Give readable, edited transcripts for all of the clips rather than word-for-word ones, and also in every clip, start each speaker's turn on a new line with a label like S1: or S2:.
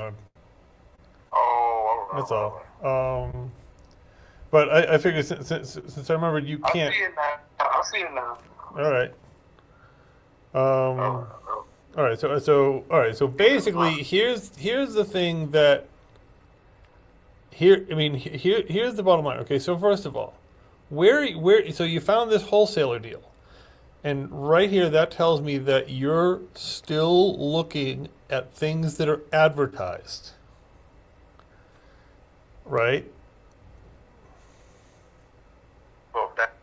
S1: Oh,
S2: That's
S1: all
S2: all.
S1: right.
S2: But I figured since I remembered you
S1: I
S2: can't.
S1: see it now. I see it now.
S2: All right.
S1: All
S2: Um,
S1: right. Oh,
S2: all right. So
S1: think it's my.
S2: basically, here's the thing that here. I mean, here's the bottom line. Okay. So first of all, where so you found this wholesaler deal, and right here that tells me that you're still looking at things that are advertised, right?
S1: Oh, that.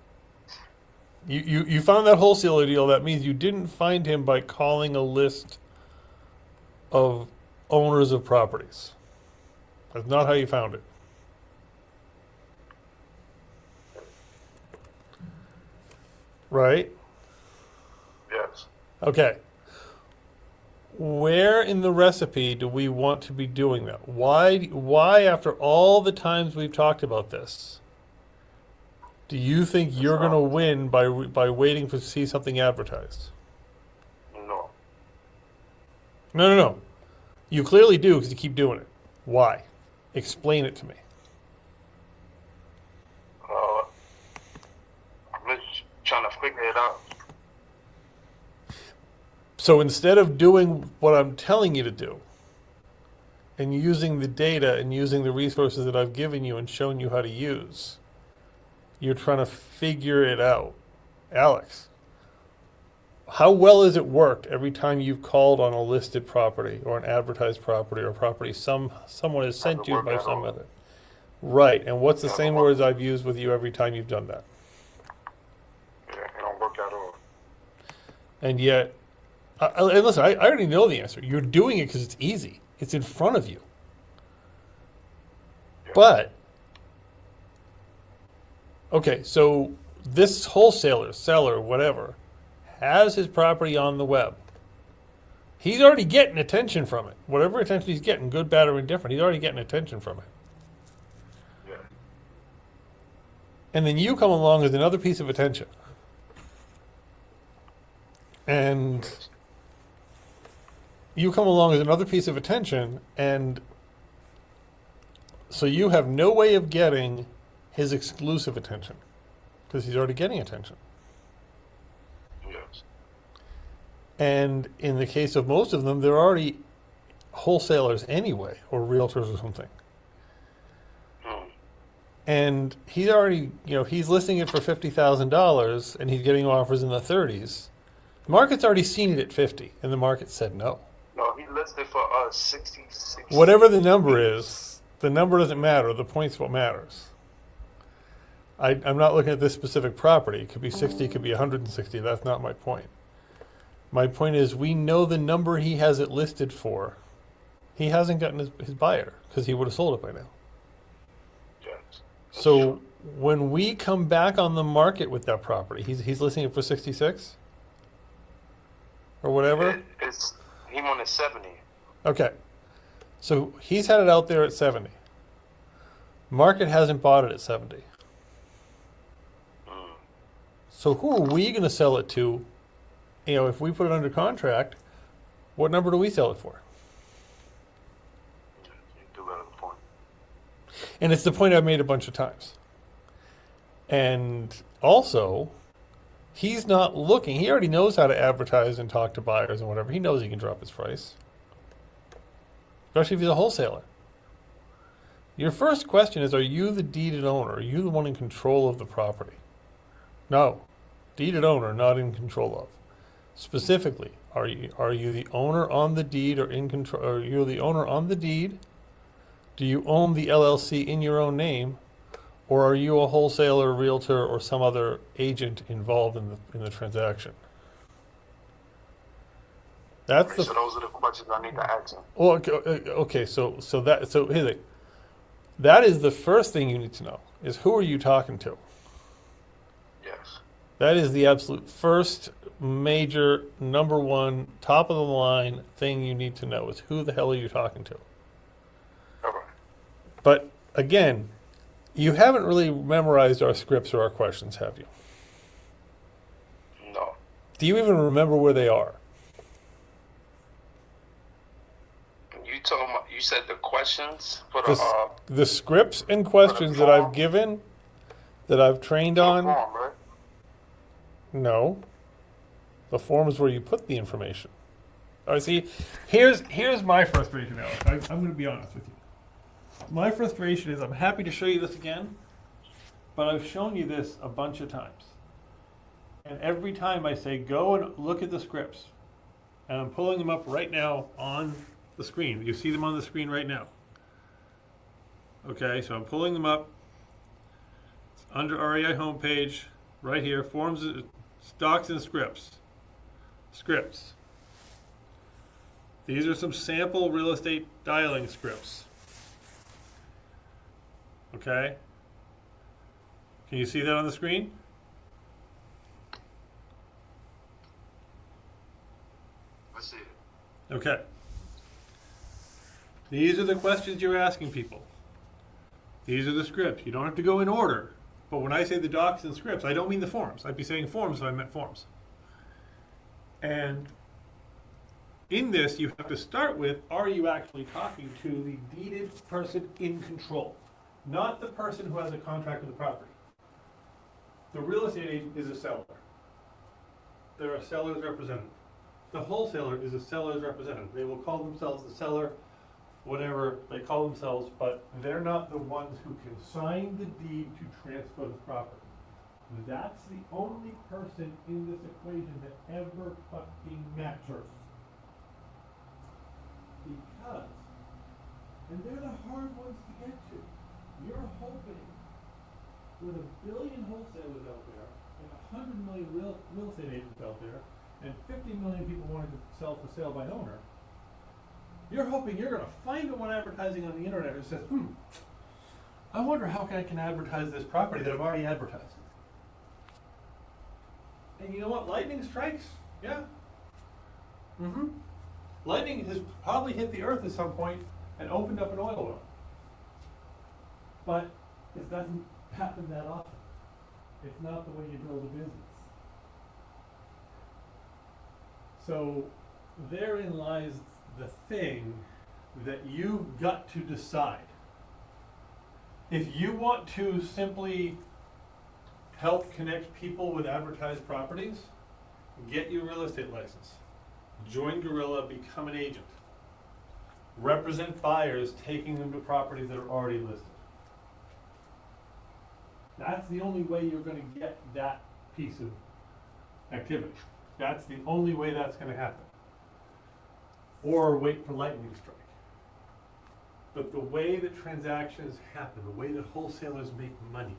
S2: You found that wholesaler deal. That means you didn't find him by calling a list of owners of properties. That's not how you found it, right?
S1: Yes.
S2: Okay. Where in the recipe do we want to be doing that? Why after all the times we've talked about this, do you think
S1: That's
S2: you're going to
S1: not.
S2: win by waiting to see something advertised?
S1: No.
S2: No, no, no. You clearly do because you keep doing it. Why? Explain it to me.
S1: Uh, I'm just trying to figure it out.
S2: So instead of doing what I'm telling you to do and using the data and using the resources that I've given you and shown you how to use, you're trying to figure it out. Alex, how well has it worked every time you've called on a listed property or an advertised property or property someone has sent
S1: Hasn't
S2: you
S1: worked
S2: by
S1: at
S2: some
S1: all.
S2: method? Right. And what's
S1: It
S2: the
S1: hasn't
S2: same
S1: worked.
S2: words I've used with you every time you've done that?
S1: Yeah, it don't work at all.
S2: And yet, and listen, I already know the answer. You're doing it because it's easy. It's in front of you.
S1: Yes.
S2: But okay, so this wholesaler, seller, whatever, has his property on the web. He's already getting attention from it. Whatever attention he's getting, good, bad, or indifferent, he's already getting attention from it.
S1: Yeah.
S2: And then you come along as another piece of attention. And
S1: Yes.
S2: you come along as another piece of attention, and so you have no way of getting his exclusive attention because he's already getting attention.
S1: Yes.
S2: And in the case of most of them, they're already wholesalers anyway, or realtors or something.
S1: Hmm.
S2: And he's already, he's listing it for $50,000 and he's getting offers in the 30s. The market's already seen it at 50, and the market said no.
S1: No, he listed for 66.
S2: Whatever the number is, the number doesn't matter. The point's what matters. I'm not looking at this specific property. It could be 60, it could be 160. That's not my point. My point is, we know the number he has it listed for. He hasn't gotten his buyer because he would have sold it by now.
S1: Yes. That's true.
S2: So when we come back on the market with that property, he's listing it for 66 or whatever.
S1: It's he wanted 70.
S2: Okay. So he's had it out there at 70. Market hasn't bought it at 70.
S1: Mm.
S2: So who are we going to sell it to? If we put it under contract, what number do we sell it for?
S1: You do have a point.
S2: And it's the point I've made a bunch of times. And also, he's not looking. He already knows how to advertise and talk to buyers and whatever. He knows he can drop his price, especially if he's a wholesaler. Your first question is, are you the deeded owner? Are you the one in control of the property? No. Deeded owner, not in control of. Specifically, are you the owner on the deed or in control? Are you the owner on the deed? Do you own the LLC in your own name, or are you a wholesaler, realtor, or some other agent involved in the transaction? That's
S1: Okay,
S2: the
S1: so those are the questions I need to ask him.
S2: well, okay. So here's the that is the first thing you need to know is who are you talking to?
S1: Yes.
S2: That is the absolute first major number one top of the line thing you need to know is who the hell are you talking to?
S1: All right.
S2: But again, you haven't really memorized our scripts or our questions, have you?
S1: No.
S2: Do you even remember where they are?
S1: You talking about? You said the questions for
S2: The scripts and questions that I've given, that I've trained on.
S1: form, right?
S2: No. The form is where you put the information. All right, see, here's my frustration, Alex. I'm going to be honest with you. My frustration is I'm happy to show you this again, but I've shown you this a bunch of times. And every time I say, go and look at the scripts. And I'm pulling them up right now on the screen. You see them on the screen right now. Okay, so I'm pulling them up. It's under REI homepage, right here, forms, stocks and scripts. Scripts. These are some sample real estate dialing scripts. Okay? Can you see that on the screen?
S1: I see it.
S2: Okay. These are the questions you're asking people. These are the scripts. You don't have to go in order. But when I say the docs and scripts, I don't mean the forms. I'd be saying forms if I meant forms. And in this, you have to start with, are you actually talking to the deeded person in control? Not the person who has a contract with the property. The real estate agent is a seller. They're a seller's representative. The wholesaler is a seller's representative. They will call themselves the seller, whatever they call themselves, but they're not the ones who can sign the deed to transfer the property. That's the only person in this equation that ever fucking matters. Because, and they're the hard ones to get to. You're hoping with 1 billion wholesalers out there, and 100 million real estate agents out there, and 50 million people wanting to sell for sale by owner, you're hoping you're going to find the one advertising on the internet who says, I wonder how I can advertise this property that I've already advertised. And you know what? Lightning strikes. Yeah. Lightning has probably hit the earth at some point and opened up an oil well. But it doesn't happen that often. It's not the way you build a business. So therein lies the thing that you've got to decide. If you want to simply help connect people with advertised properties, get your real estate license. Join Gorilla, become an agent. Represent buyers taking them to properties that are already listed. That's the only way you're going to get that piece of activity. That's the only way that's going to happen. Or wait for lightning to strike. But the way that transactions happen, the way that wholesalers make money,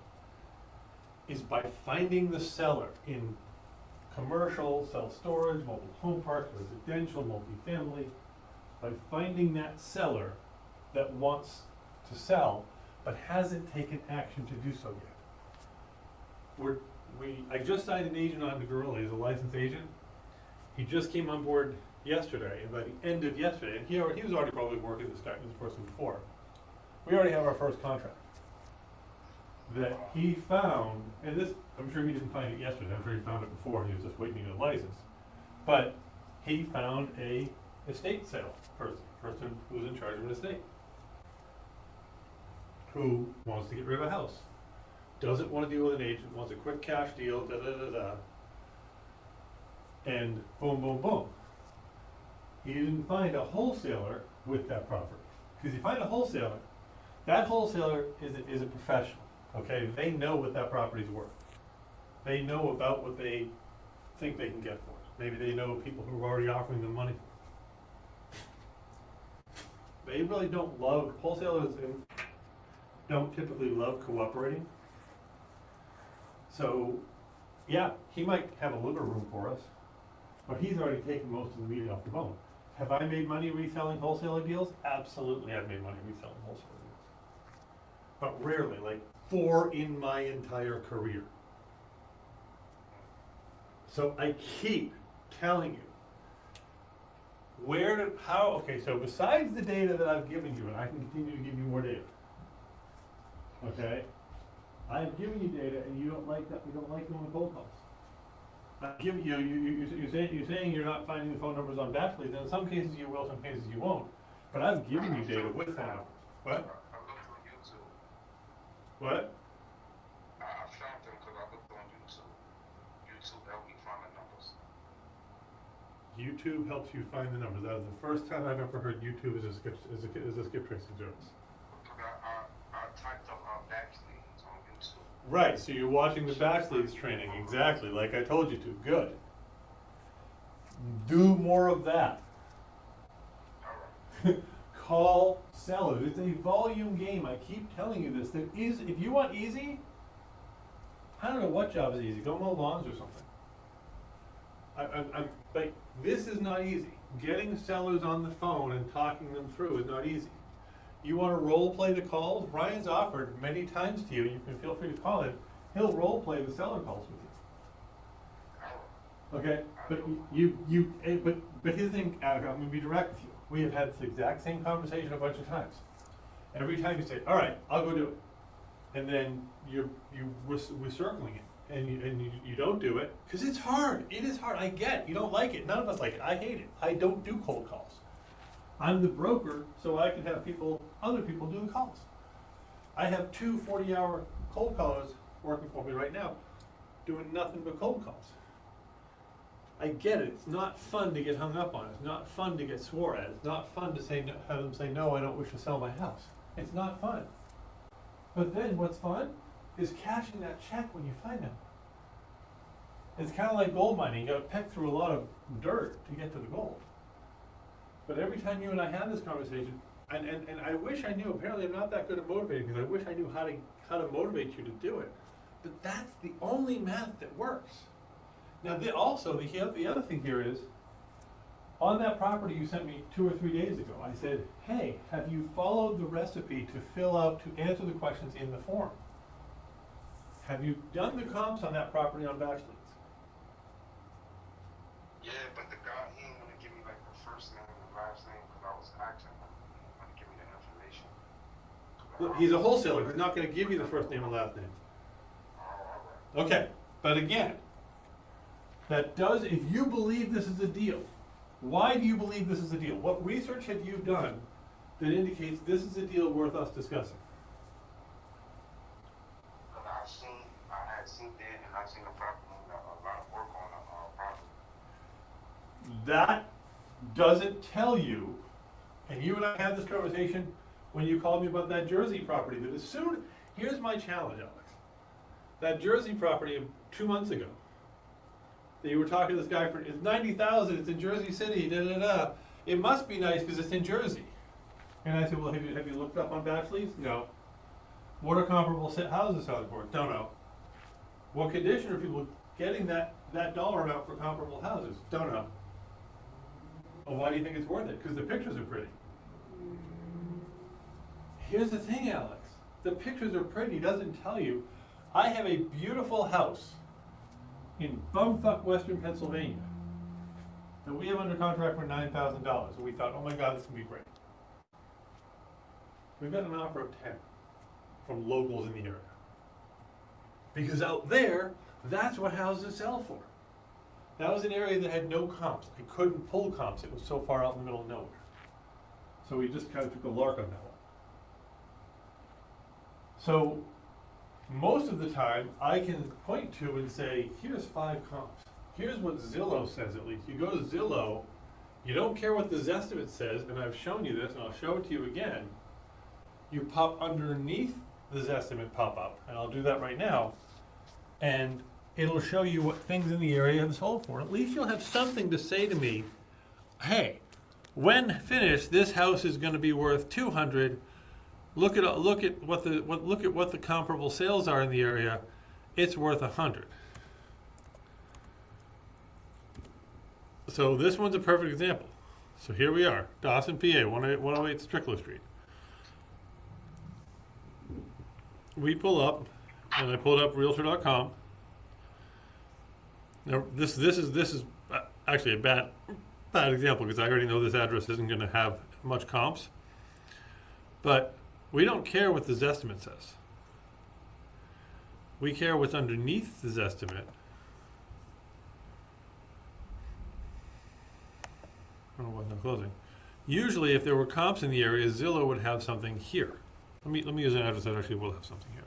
S2: is by finding the seller in commercial, self-storage, mobile home parks, residential, multifamily, by finding that seller that wants to sell but hasn't taken action to do so yet. I just signed an agent on the Gorilla. He's a licensed agent. He just came on board yesterday, and by the end of yesterday, and he was already probably working this person before. We already have our first contract that he found, and this, I'm sure he didn't find it yesterday, I'm sure he found it before, he was just waiting to get a license. But he found a estate sale person who's in charge of an estate, who wants to get rid of a house, doesn't want to deal with an agent, wants a quick cash deal, and boom, boom, boom. He didn't find a wholesaler with that property. Because you find a wholesaler, that wholesaler is a professional. Okay, they know what that property's worth. They know about what they think they can get for it. Maybe they know people who are already offering them money for it. They really don't love, wholesalers don't typically love cooperating. So, yeah, he might have a little room for us, but he's already taken most of the meat off the bone. Have I made money reselling wholesaler deals? Absolutely, I've made money reselling wholesaler deals. But rarely, like 4 in my entire career. So I keep telling you, okay, so besides the data that I've given you, and I can continue to give you more data, okay? I've given you data and you don't like that, you don't like doing the cold calls. I've given you, you're saying you're not finding the phone numbers on Batchleads, and in some cases you will, some cases you won't. But I've given you data with phone numbers. What?
S1: I looked on YouTube.
S2: What?
S1: I found them because I looked on YouTube. YouTube helped me find the numbers.
S2: YouTube helps you find the numbers. That is the first time I've ever heard YouTube is a skip tracing service.
S1: Because I typed up backsleeves on YouTube.
S2: Right, so you're watching the backsleeves training, exactly, like I told you to. Good. Do more of that.
S1: Alright.
S2: Call sellers. It's a volume game. I keep telling you this. There is, if you want easy, I don't know what job is easy. Go mow lawns or something. I'm like, this is not easy. Getting sellers on the phone and talking them through is not easy. You want to role play the calls? Ryan's offered many times to you. You can feel free to call him. He'll role play the seller calls with you. Okay, but his thing. I'm going to be direct with you. We have had this exact same conversation a bunch of times. Every time you say, "All right, I'll go do it," and then we're circling it, and you don't do it because it's hard. It is hard. I get it. You don't like it. None of us like it. I hate it. I don't do cold calls. I'm the broker, so I can have other people do the calls. I have 2 40-hour cold callers working for me right now, doing nothing but cold calls. I get it. It's not fun to get hung up on. It's not fun to get swore at. It's not fun to say have them say, "No, I don't wish to sell my house." It's not fun. But then what's fun is cashing that check when you find them. It's kind of like gold mining. You got to peck through a lot of dirt to get to the gold. But every time you and I have this conversation, and I wish I knew. Apparently, I'm not that good at motivating because I wish I knew how to motivate you to do it. But that's the only math that works. Now, the other thing here is, on that property you sent me 2 or 3 days ago, I said, "Hey, have you followed the recipe to answer the questions in the form? Have you done the comps on that property on Batch Leads?"
S1: Yeah, but the guy, he didn't want to give me like the first name and the last name because I was asking him. He didn't want to give me the information.
S2: Look, he's a wholesaler. He's not going to give you the first name and last name.
S1: Oh, alright.
S2: Okay, but again, if you believe this is a deal, why do you believe this is a deal? What research have you done that indicates this is a deal worth us discussing?
S1: Because I had seen it and I seen the property, a lot of work on the property.
S2: That doesn't tell you, and you and I had this conversation when you called me about that Jersey property, that here's my challenge, Alex. That Jersey property 2 months ago, that you were talking to this guy for, it's 90,000, it's in Jersey City, da-da-da. It must be nice because it's in Jersey. And I said, well, have you looked up on Batch Leads? No. What are comparable houses selling for? Don't know. What condition are people getting that dollar amount for comparable houses? Don't know. Well, why do you think it's worth it? Because the pictures are pretty. Here's the thing, Alex. The pictures are pretty doesn't tell you. I have a beautiful house in bumfuck Western Pennsylvania that we have under contract for $9,000. And we thought, oh my God, this can be great. We've got an offer of 10 from locals in the area. Because out there, that's what houses sell for. That was an area that had no comps. I couldn't pull comps. It was so far out in the middle of nowhere. So we just kind of took a lark on that one. So most of the time, I can point to and say, here's 5 comps. Here's what Zillow says at least. You go to Zillow, you don't care what the Zestimate says, and I've shown you this, and I'll show it to you again. You pop underneath the Zestimate pop-up, and I'll do that right now, and it'll show you what things in the area have sold for. At least you'll have something to say to me, hey, when finished, this house is going to be worth 200. Look at what the comparable sales are in the area. It's worth 100. So this one's a perfect example. So here we are, Dawson, PA, 108 Strickler Street. We pull up, and I pulled up Realtor.com. Now this is actually a bad example because I already know this address isn't going to have much comps. But we don't care what the Zestimate says. We care what's underneath the Zestimate. Oh, it wasn't closing. Usually, if there were comps in the area, Zillow would have something here. Let me use an address that actually will have something here.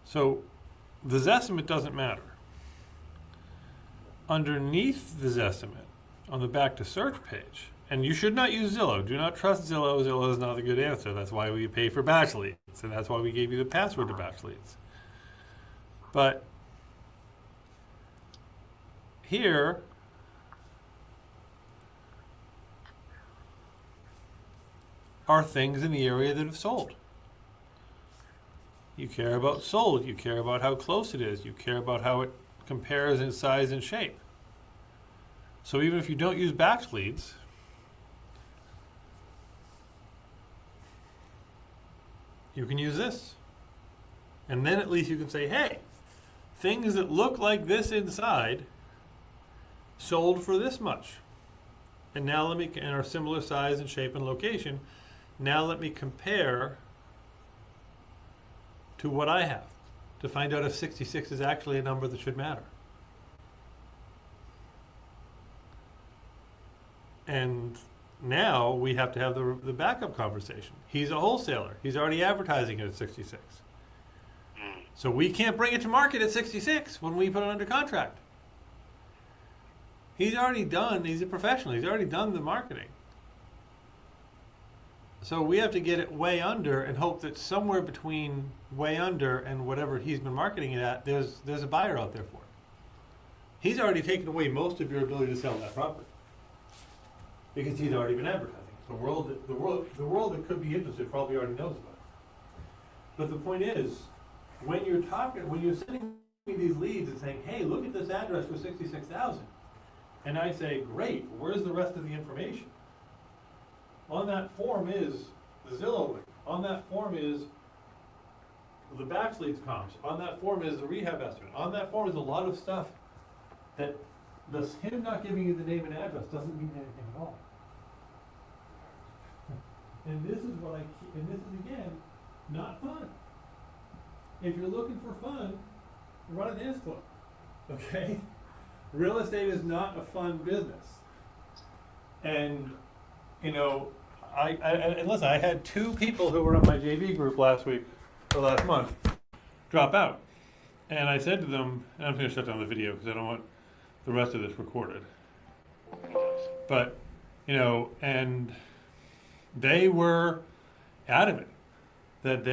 S2: So the Zestimate doesn't matter. Underneath the Zestimate, on the back to search page, and you should not use Zillow. Do not trust Zillow. Zillow is not a good answer. That's why we pay for batch leads, and that's why we gave you the password to batch leads. But here, are things in the area that have sold. You care about sold. You care about how close it is. You care about how it compares in size and shape. So even if you don't use batch leads, you can use this. And then at least you can say, hey, things that look like this inside sold for this much. And now let me, and are similar size and shape and location. Now let me compare to what I have to find out if 66 is actually a number that should matter. And now we have to have the backup conversation. He's a wholesaler. He's already advertising it at 66. So we can't bring it to market at 66 when we put it under contract. He's already done, he's a professional, he's already done the marketing. So we have to get it way under and hope that somewhere between way under and whatever he's been marketing it at, there's a buyer out there for it. He's already taken away most of your ability to sell that property because he's already been advertising. The world that could be interested probably already knows about it. But the point is, when you're sending me these leads and saying, "Hey, look at this address for 66,000," and I say, "Great, where's the rest of the information?" On that form is the Zillow link. On that form is the batch leads comps. On that form is the rehab estimate. On that form is a lot of stuff that him not giving you the name and address doesn't mean anything at all. And this is and this is again, not fun. If you're looking for fun, run a dance club. Okay? Real estate is not a fun business. And and listen, I had 2 people who were on my JV group last month, drop out. And I said to them, and I'm going to shut down the video because I don't want the rest of this recorded. But, and they were adamant that